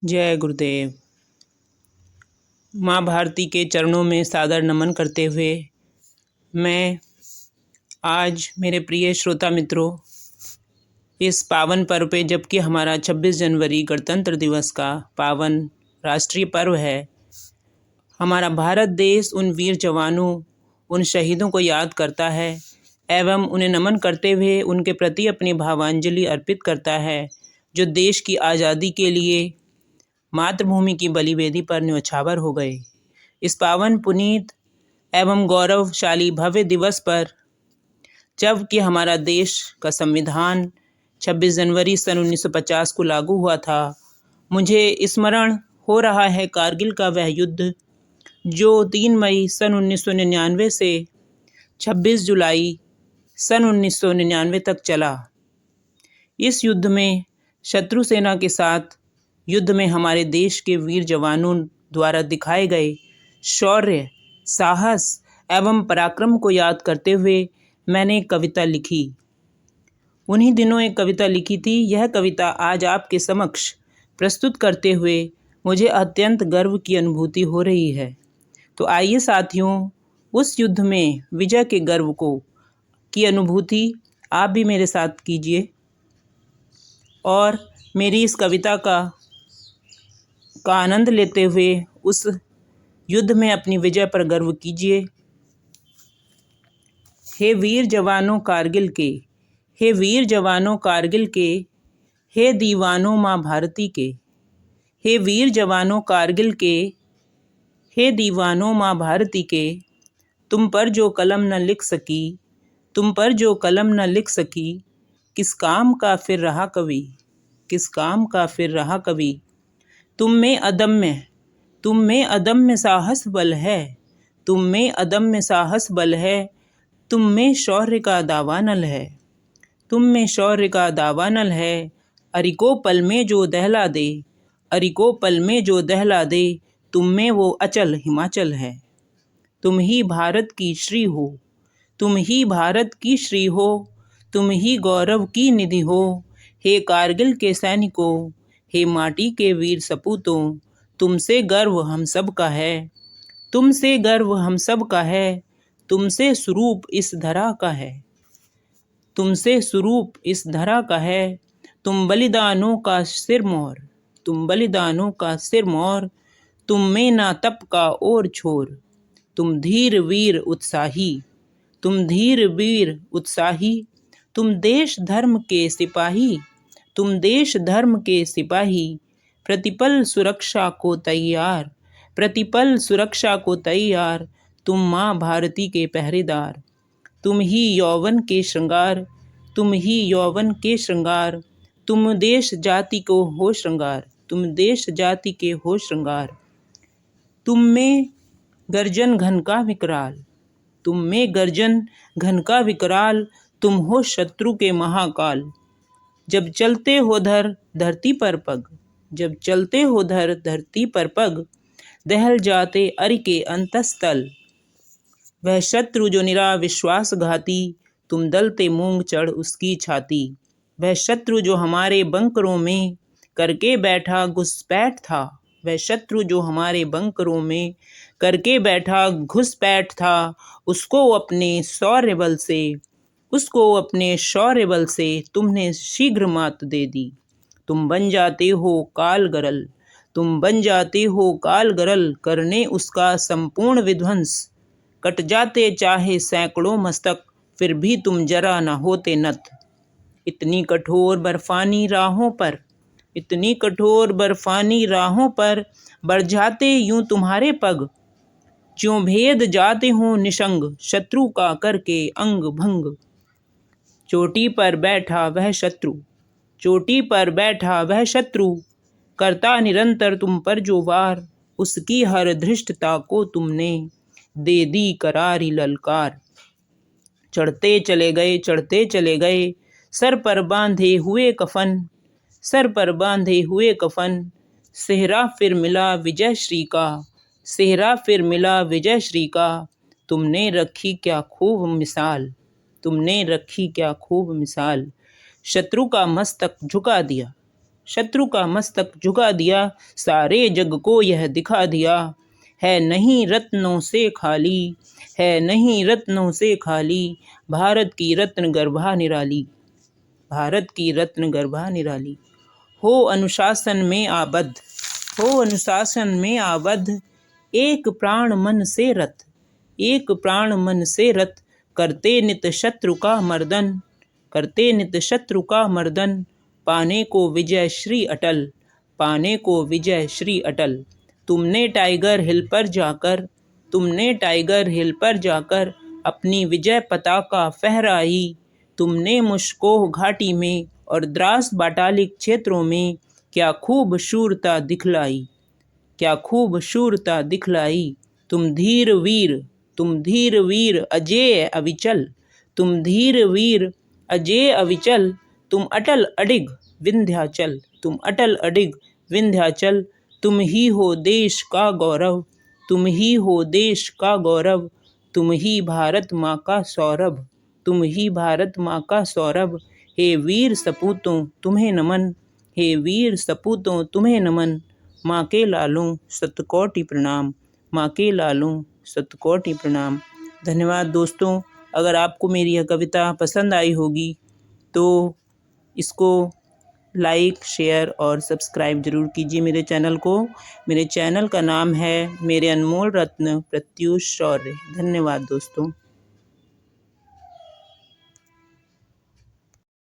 जय गुरुदेव। माँ भारती के चरणों में सादर नमन करते हुए मैं आज मेरे प्रिय श्रोता मित्रों इस पावन पर्व पे, जबकि हमारा 26 जनवरी गणतंत्र दिवस का पावन राष्ट्रीय पर्व है, हमारा भारत देश उन वीर जवानों, उन शहीदों को याद करता है एवं उन्हें नमन करते हुए उनके प्रति अपनी भावांजलि अर्पित करता है, जो देश की आज़ादी के लिए मातृभूमि की बलिवेदी पर न्यौछावर हो गए। इस पावन पुनीत एवं गौरवशाली भव्य दिवस पर, जबकि हमारा देश का संविधान 26 जनवरी सन 1950 को लागू हुआ था, मुझे स्मरण हो रहा है कारगिल का वह युद्ध जो 3 मई सन 1999 से 26 जुलाई सन 1999 तक चला। इस युद्ध में शत्रु सेना के साथ युद्ध में हमारे देश के वीर जवानों द्वारा दिखाए गए शौर्य, साहस एवं पराक्रम को याद करते हुए मैंने एक कविता लिखी। उन्हीं दिनों एक कविता लिखी थी। यह कविता आज आपके समक्ष प्रस्तुत करते हुए मुझे अत्यंत गर्व की अनुभूति हो रही है। तो आइए साथियों, उस युद्ध में विजय के गर्व की अनुभूति आप भी मेरे साथ कीजिए और मेरी इस कविता का आनंद लेते हुए उस युद्ध में अपनी विजय पर गर्व कीजिए। हे वीर जवानों कारगिल के, हे वीर जवानों कारगिल के, हे दीवानों माँ भारती के, हे वीर जवानों कारगिल के, हे दीवानों माँ भारती के, तुम पर जो कलम न लिख सकी, तुम पर जो कलम न लिख सकी, किस काम का फिर रहा कवि, किस काम का फिर रहा कवि। तुम में अदम्य साहस बल है, तुम में अदम्य साहस बल है, तुम में शौर्य का दावानल है, तुम में शौर्य का दावानल है। अरिको पल में जो दहला दे, अरिको पल में जो दहला दे, तुम में वो अचल हिमाचल है। तुम ही भारत की श्री हो, तुम ही भारत की श्री हो, तुम ही गौरव की निधि हो। हे कारगिल के सैनिकों, हे माटी के वीर सपूतों, तुमसे गर्व हम सब का है, तुमसे गर्व हम सब का है, तुमसे स्वरूप इस धरा का है, तुमसे स्वरूप इस धरा का है। तुम बलिदानों का सिरमौर, तुम बलिदानों का सिरमौर, तुम में ना तप का और छोर, तुम धीर वीर उत्साही, तुम धीर वीर उत्साही, तुम देश धर्म के सिपाही, तुम देश धर्म के सिपाही। प्रतिपल सुरक्षा को तैयार, प्रतिपल सुरक्षा को तैयार, तुम माँ भारती के पहरेदार। तुम ही यौवन के श्रृंगार, तुम ही यौवन के श्रृंगार, तुम देश जाति को हो श्रृंगार, तुम देश जाति के हो श्रृंगार। तुम में गर्जन घन का विकराल, तुम में गर्जन घन का विकराल, तुम हो शत्रु के महाकाल। जब चलते हो धरती पर पग, जब चलते हो धरती पर पग, दहल जाते अरि के अंतस्थल। वह शत्रु जो निरा विश्वासघाती, तुम दलते मूंग चढ़ उसकी छाती। वह शत्रु जो हमारे बंकरों में करके बैठा घुसपैठ था, वह शत्रु जो हमारे बंकरों में करके बैठा घुसपैठ था, उसको अपने शौर्य बल से, उसको अपने शौर्य बल से तुमने शीघ्र मात दे दी। तुम बन जाते हो काल गरल, तुम बन जाते हो काल गरल, करने उसका संपूर्ण विध्वंस। कट जाते चाहे सैकड़ों मस्तक, फिर भी तुम जरा न होते नत। इतनी कठोर बर्फानी राहों पर, इतनी कठोर बर्फानी राहों पर, बढ़ जाते यूं तुम्हारे पग, ज्यों भेद जाते हो निशंग, शत्रु का करके अंग भंग। चोटी पर बैठा वह शत्रु, चोटी पर बैठा वह शत्रु, करता निरंतर तुम पर जो वार, उसकी हर धृष्टता को तुमने दे दी करारी ललकार। चढ़ते चले गए, चढ़ते चले गए, सर पर बांधे हुए कफन, सर पर बांधे हुए कफन। सेहरा फिर मिला विजय श्री का, सेहरा फिर मिला विजय श्री का। तुमने रखी क्या खूब मिसाल, तुमने रखी क्या खूब मिसाल। शत्रु का मस्तक झुका दिया, शत्रु का मस्तक झुका दिया, सारे जग को यह दिखा दिया। है नहीं रत्नों से खाली, है नहीं रत्नों से खाली, भारत की रत्न गर्भा निराली, भारत की रत्न गर्भा निराली। हो अनुशासन में आबद्ध, हो अनुशासन में आबद्ध, एक प्राण मन से रत, एक प्राण मन से रत, करते नित शत्रु का मर्दन, करते नित शत्रु का मर्दन, पाने को विजय श्री अटल, पाने को विजय श्री अटल। तुमने टाइगर हिल पर जाकर, तुमने टाइगर हिल पर जाकर अपनी विजय पताका फहराई। तुमने मुश्कोह घाटी में और द्रास बाटालिक क्षेत्रों में क्या खूब शूरता दिखलाई, क्या खूब शूरता दिखलाई। तुम धीर वीर, तुम धीर वीर अजेय अविचल, तुम धीर वीर अजेय अविचल, तुम अटल अडिग विंध्याचल, तुम अटल अडिग विंध्याचल। तुम ही हो देश का गौरव, तुम ही हो देश का गौरव, तुम ही भारत माँ का सौरभ, तुम ही भारत माँ का सौरभ। हे वीर सपूतों तुम्हें नमन, हे वीर सपूतों तुम्हें नमन, माँ के लालों शतकोटि प्रणाम, माँ के लालों शतकोटि प्रणाम। धन्यवाद दोस्तों। अगर आपको मेरी यह कविता पसंद आई होगी तो इसको लाइक, शेयर और सब्सक्राइब ज़रूर कीजिए मेरे चैनल को। मेरे चैनल का नाम है मेरे अनमोल रत्न प्रत्युष शौर्य। धन्यवाद दोस्तों।